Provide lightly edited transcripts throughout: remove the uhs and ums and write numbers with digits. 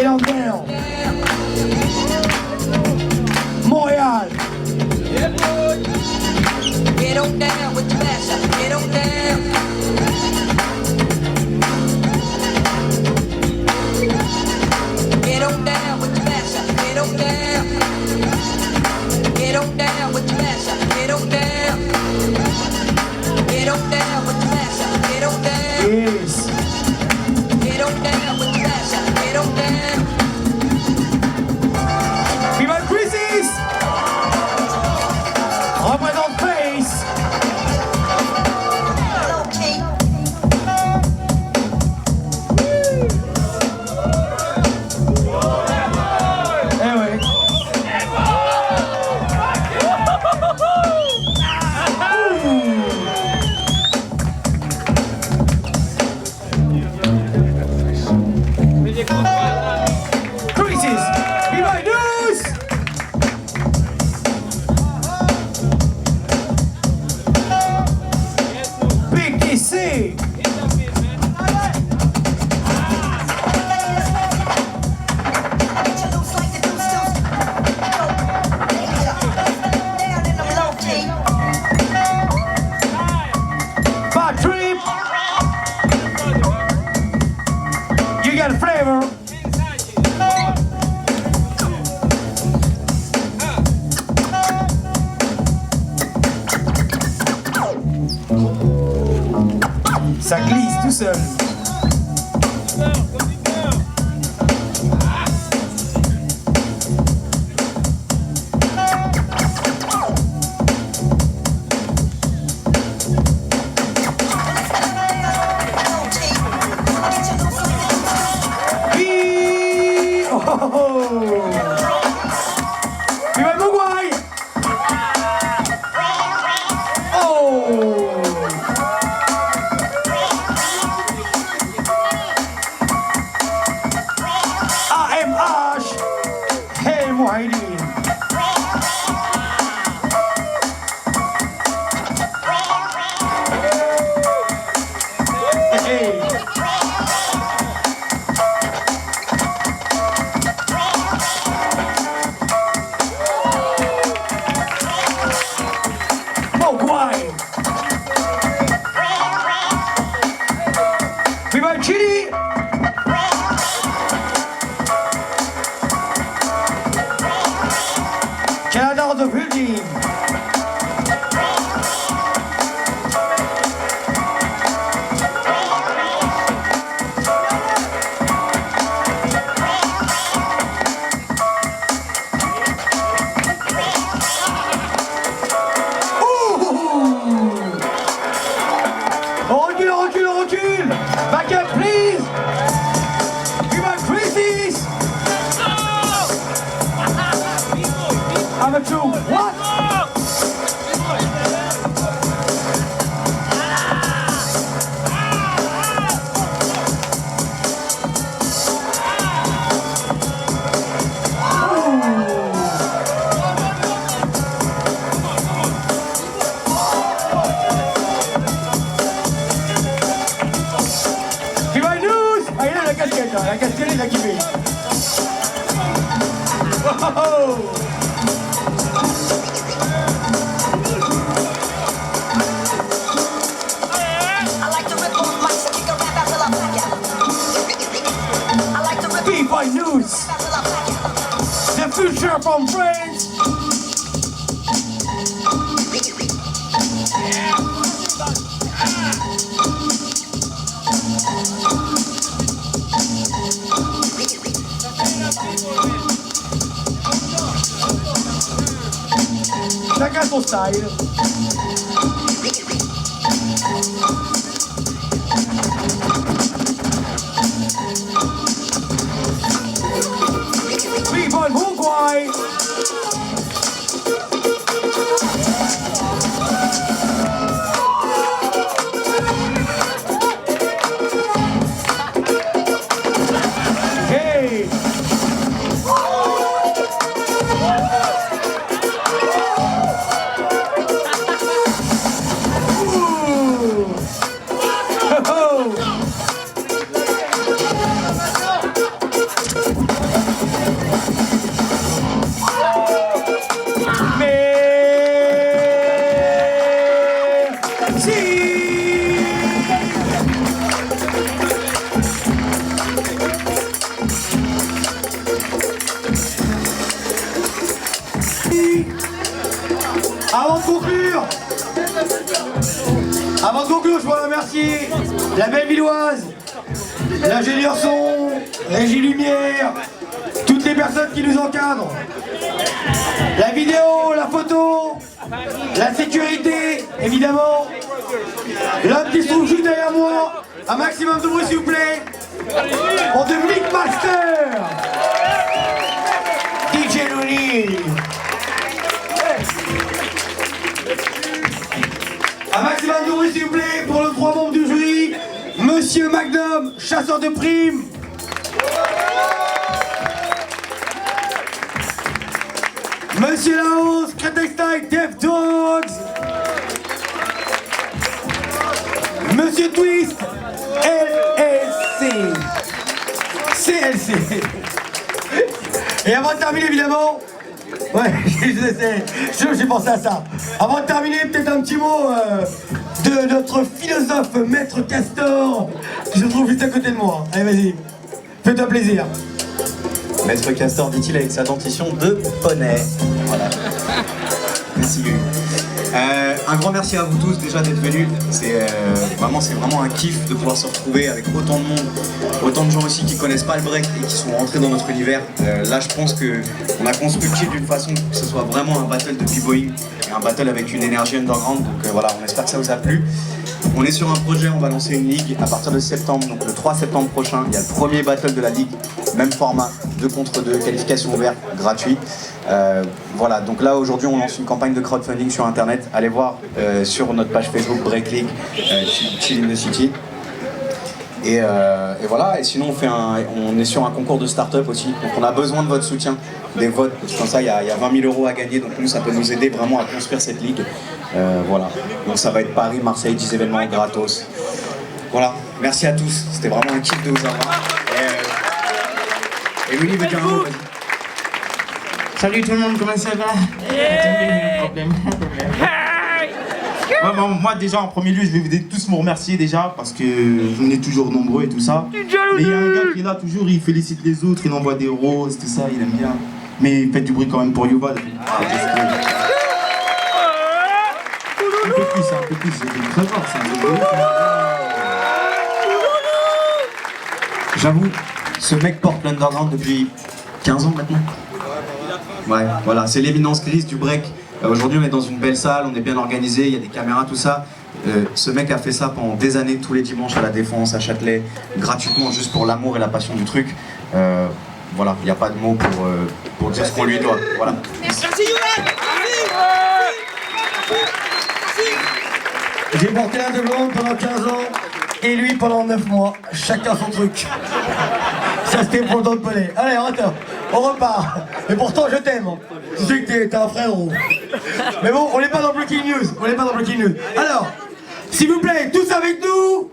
Get on down. Montréal. Get on down with the mashup. Get on down. Get on down with the mashup. Get on down. Get on down with the mashup. Get on down. Get on down with the mashup. Get on down. Yes. Get on down with the mashup. Get on down. Viva le Crisis. Représente Face. Eh ouais. Crisis. Viva News. PTC. Bad Trip. You got a flavor. Ça glisse tout seul. Oh, oh, oh. Viva le Mogwai. Oh. AMH. Hey Mouhidine. Hey. Mogwai. Viva el Chili. Canada the building. Recule, recule, recule. Back up, please. Viva Crisis. I'm a two. What? Viva News. Ah, il a la casquette, là. La casquette, il a kiffé. Oh. B-Boy News. The future from France. Chacun son style. B-Boy Mogwai. Hey. Ooh. merci. Avant de conclure, je voudrais remercier la Bellevilloise, l'ingénieur son, régie lumière, toutes les personnes qui nous encadrent, la vidéo, la photo, la sécurité, évidemment, l'homme qui se trouve juste derrière moi, un maximum de bruit s'il vous plaît, pour The Mixmaster, DJ Looney. Un maximum de bruit s'il vous plaît pour les 3 membres du jury, Monsieur Magnum, chasseur de primes. Monsieur Laos, Style, Dev Dogs. Monsieur Twist, LLC. CLC. Et avant de terminer évidemment, ouais, j'ai pensé à ça. Avant de terminer, peut-être un petit mot de notre philosophe Maître Castor, qui se trouve juste à côté de moi. Allez, vas-y, fais-toi plaisir. Maître Castor dit-il avec sa dentition de poney. Voilà. Merci. Un grand merci à vous tous déjà d'être venus. C'est vraiment un kiff de pouvoir se retrouver avec autant de monde, autant de gens aussi qui connaissent pas le break et qui sont rentrés dans notre univers. Là je pense qu'on a construit le kiff d'une façon que ce soit vraiment un battle de b-boying et un battle avec une énergie underground. Donc voilà, on espère que ça vous a plu. On est sur un projet, on va lancer une ligue à partir de septembre, donc le 3 septembre prochain, il y a le premier battle de la ligue, même format, 2 contre 2, qualification ouverte, gratuit. Voilà, donc là aujourd'hui on lance une campagne de crowdfunding sur internet, allez voir sur notre page Facebook Break League, Chill in the City. Et voilà, et sinon on est sur un concours de start-up aussi, donc on a besoin de votre soutien, des votes, comme ça il y a 20 000 € à gagner, donc nous ça peut nous aider vraiment à construire cette ligue. Voilà, donc ça va être Paris, Marseille, 10 événements gratos. Voilà, merci à tous, c'était vraiment un kiff de vous avoir. Et Willy veut dire un mot, vas-y. Salut tout le monde, comment ça va? Attendez, ouais, bon, moi déjà en premier lieu je vais tous me remercier déjà parce que vous êtes toujours nombreux et tout ça. Mais il y a un gars qui est là toujours, il félicite les autres, il envoie des roses, tout ça, il aime bien. Mais faites du bruit quand même pour Yuval. Un peu plus, c'est très fort ça. J'avoue, ce mec porte l'underground depuis 15 ans maintenant. Ouais, voilà, c'est l'éminence grise du break. Aujourd'hui on est dans une belle salle, on est bien organisé, il y a des caméras, tout ça. Ce mec a fait ça pendant des années, tous les dimanches à la Défense, à Châtelet, gratuitement, juste pour l'amour et la passion du truc. Voilà, il n'y a pas de mots pour dire ce qu'on lui doit. Voilà. Merci Younes. J'ai porté un de blonde pendant 15 ans et lui pendant 9 mois. Chacun son truc. Ça c'était pour le don de poney. Allez, on repart. Et pourtant je t'aime. Je sais que t'es un frère. Mais bon, on n'est pas dans Breaking News. Alors, s'il vous plaît, tous avec nous.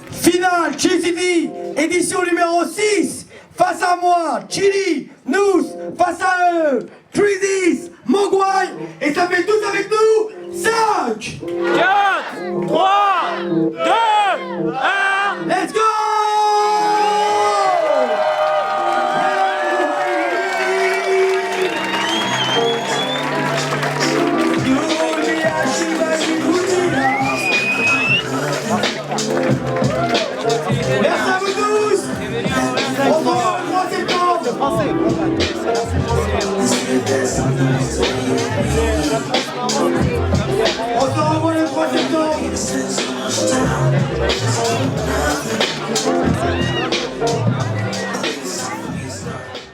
Finale Chill City, édition numéro 6. Face à moi, Chili, Nous, face à eux, Crazies, Mogwai, et ça fait tous avec nous 5, 4, 3, 2, 1. let's go! Merci à vous tous! On se revoit le 3 septembre! On se revoit le 3 septembre!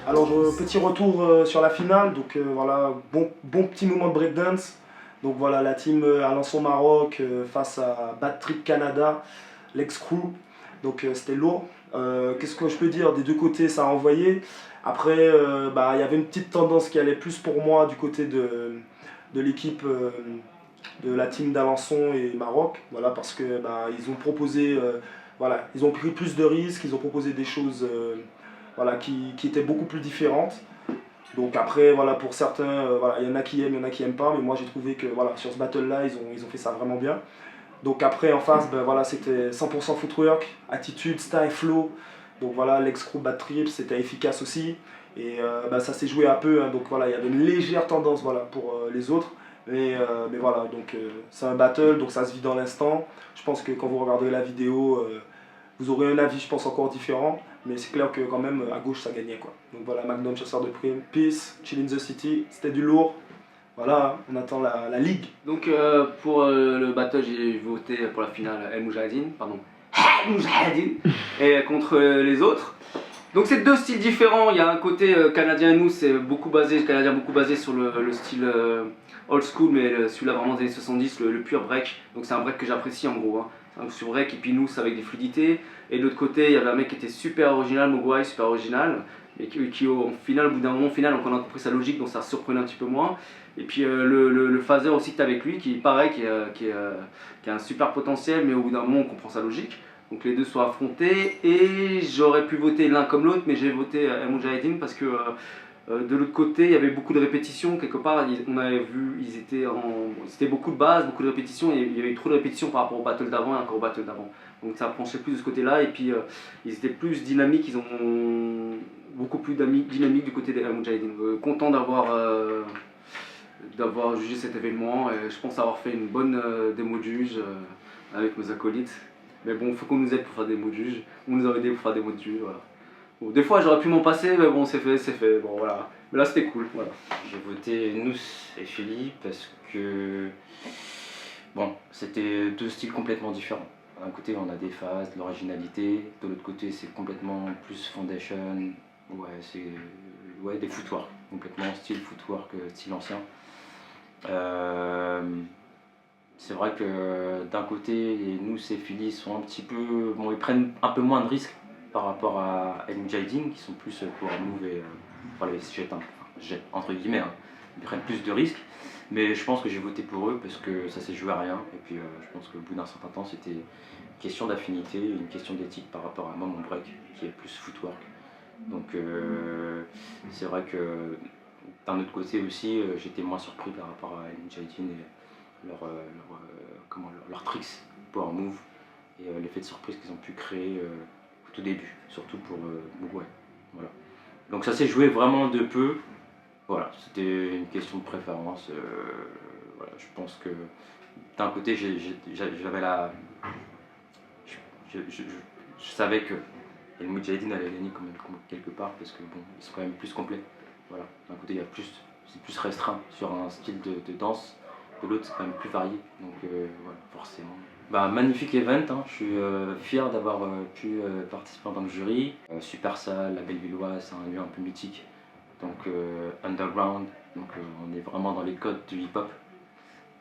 Alors petit retour sur la finale, donc voilà, bon petit moment de breakdance. Donc voilà, la team Alençon Maroc face à Bad Trip Canada, l'ex-crew. Donc c'était lourd. Qu'est-ce que je peux dire? Des deux côtés ça a envoyé. Après il y avait une petite tendance qui allait plus pour moi du côté de l'équipe de la team d'Alençon et Maroc. Voilà, parce que ils ont proposé, ils ont pris plus de risques, ils ont proposé des choses qui étaient beaucoup plus différentes. Donc après, pour certains, il y en a qui aiment, il y en a qui n'aiment pas, mais moi j'ai trouvé que sur ce battle-là, ils ont fait ça vraiment bien. Donc après, en face, c'était 100% footwork, attitude, style, flow. Donc voilà, l'ex-crew Bad Trip, c'était efficace aussi. Et ça s'est joué un peu, hein, donc voilà, il y avait une légère tendance voilà, pour les autres. Mais voilà, donc c'est un battle, donc ça se vit dans l'instant. Je pense que quand vous regarderez la vidéo, vous aurez un avis, je pense, encore différent. Mais c'est clair que quand même, à gauche, ça gagnait, quoi. Donc voilà, Magnum, chasseur de primes, Peace, Chill in the City, c'était du lourd. Voilà, on attend la ligue. Donc pour le battle, j'ai voté pour la finale El Moujahedine, pardon, El Moujahedine, et contre les autres. Donc c'est deux styles différents. Il y a un côté canadien, nous c'est beaucoup basé sur le style old school, mais celui-là vraiment des années 70, le pur break. Donc c'est un break que j'apprécie en gros, hein. Un sur break, et puis nous c'est avec des fluidités. Et de l'autre côté, il y avait un mec qui était super original, Mogwai, super original, et qui au final, au bout d'un moment, on a compris sa logique, donc ça surprenait un petit peu moins. Et puis le phaser aussi que tu as avec lui, qui pareil, qui a un super potentiel, mais au bout d'un moment on comprend sa logique. Donc les deux sont affrontés, et j'aurais pu voter l'un comme l'autre, mais j'ai voté El Moujahedine parce que de l'autre côté il y avait beaucoup de répétitions, quelque part on avait vu, c'était beaucoup de bases, beaucoup de répétitions, et il y avait eu trop de répétitions par rapport au battle d'avant et encore au battle d'avant. Donc ça penchait plus de ce côté-là, et puis ils étaient plus dynamiques, ils ont beaucoup plus dynamique du côté des El Moujahedine. Content d'avoir jugé cet événement, et je pense avoir fait une bonne démo de juge avec mes acolytes. Mais bon, il faut qu'on nous aide pour faire des mots de juge. On nous a aidé pour faire des mots de juge, voilà. Bon, des fois j'aurais pu m'en passer, mais bon, c'est fait, bon voilà. Mais là c'était cool, voilà. J'ai voté Nous et Philly parce que bon, c'était deux styles complètement différents. D'un côté on a des phases, de l'originalité, de l'autre côté c'est complètement plus foundation, c'est des footwork, complètement style footwork, style ancien. C'est vrai que d'un côté, Nous et Philly sont un petit peu, bon, ils prennent un peu moins de risques par rapport à El Moujahedine, qui sont plus power move et voilà, ils jettent entre guillemets, hein. Ils prennent plus de risques. Mais je pense que j'ai voté pour eux parce que ça s'est joué à rien. Et puis je pense qu'au bout d'un certain temps, c'était une question d'affinité, une question d'éthique par rapport à moi, mon break, qui est plus footwork. Donc c'est vrai que d'un autre côté aussi, j'étais moins surpris par rapport à El Moujahedine et leurs tricks, power move, et l'effet de surprise qu'ils ont pu créer au tout début, surtout pour Mogwai. Voilà. Donc ça s'est joué vraiment de peu. Voilà, c'était une question de préférence. Voilà, je pense que d'un côté, j'avais la... Je savais que El Moujahedine allait gagner quand même quelque part, parce que bon, ils sont quand même plus complets. Voilà. D'un côté, c'est plus restreint sur un style de danse. De l'autre c'est quand même plus varié, donc voilà, forcément. Magnifique event, hein. Je suis fier d'avoir pu participer en tant que jury. Super salle, la Bellevilloise, c'est un lieu un peu mythique, donc underground, donc on est vraiment dans les codes du hip-hop.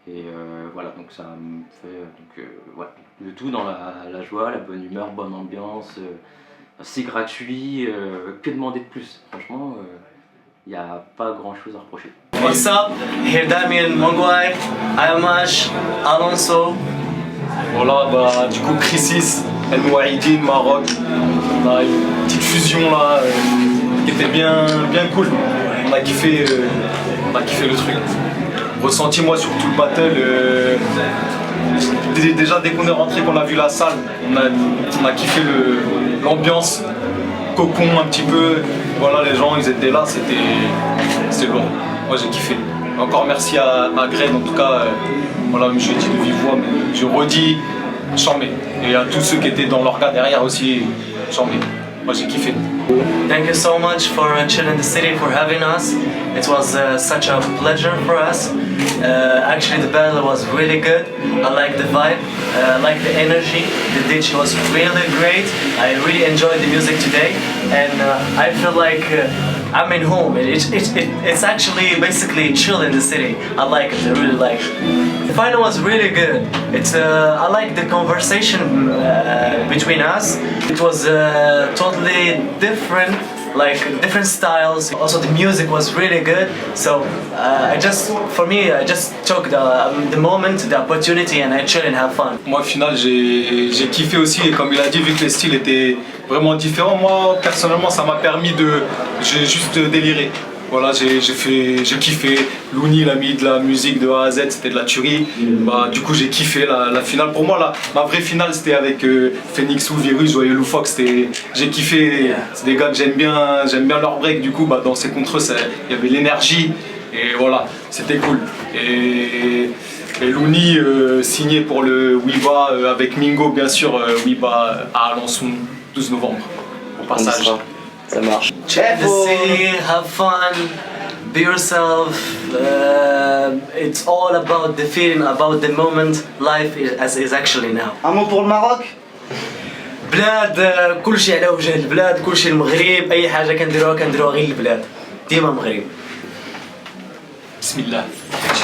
Et voilà, donc ça me fait voilà, le tout dans la joie, la bonne humeur, bonne ambiance, c'est gratuit, que demander de plus, franchement. Il n'y a pas grand chose à reprocher. What's up? Here Damien, Mogwai, Ayamash, Alonso. Voilà, du coup Crisis, El Moujahedine, Maroc. Là, une petite fusion là qui était bien cool. On a kiffé le truc. Ressenti moi sur tout le battle. Déjà dès qu'on est rentré, qu'on a vu la salle, on a kiffé l'ambiance. Cocon un petit peu, voilà, les gens ils étaient là, c'était bon, moi j'ai kiffé. Encore merci à Greg en tout cas, voilà, je dis de vive voix, mais je redis, charmé. Et à tous ceux qui étaient dans l'orga derrière aussi, charmé. Moi j'ai kiffé. Thank you so much for Chill in the City, for having us. It was such a pleasure for us. Actually the battle was really good. I like the vibe, I like the energy. The DJ was really great. I really enjoyed the music today, and I feel like I'm in home. It's actually basically chill in the city. I like it, I really like it. The final was really good. I like the conversation between us. It was totally different, like different styles. Also the music was really good. So I just took the moment, the opportunity, and I chill and have fun. Moi au final j'ai kiffé aussi, et comme il a dit, vu que les styles étaient vraiment différents, moi personnellement ça m'a permis de juste délirer. Voilà, j'ai kiffé. Looney, il a mis de la musique de A à Z, c'était de la tuerie. Bah, du coup, j'ai kiffé la finale. Pour moi, ma vraie finale, c'était avec Phoenix ou Virus, Joyeux Loufoque. J'ai kiffé. C'est des gars que j'aime bien leur break. Du coup, bah, dans ces contre eux, il y avait l'énergie. Et voilà, c'était cool. Et Looney signé pour le Wiba avec Mingo, bien sûr, Wiba à Alençon, 12 novembre. Au passage. Ça marche. Have fun, be yourself. It's all about the feeling, about the moment life is actually now. Un mot pour le Maroc. بلاد كل شيء على وجه البلاد، كل شيء المغرب، أي حاجة كنديروها غير البلاد، ديما مغرب. Bismillah.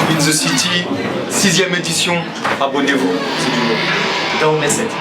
In the City, 6e édition. Abonnez-vous, c'est du bon. Don't miss it.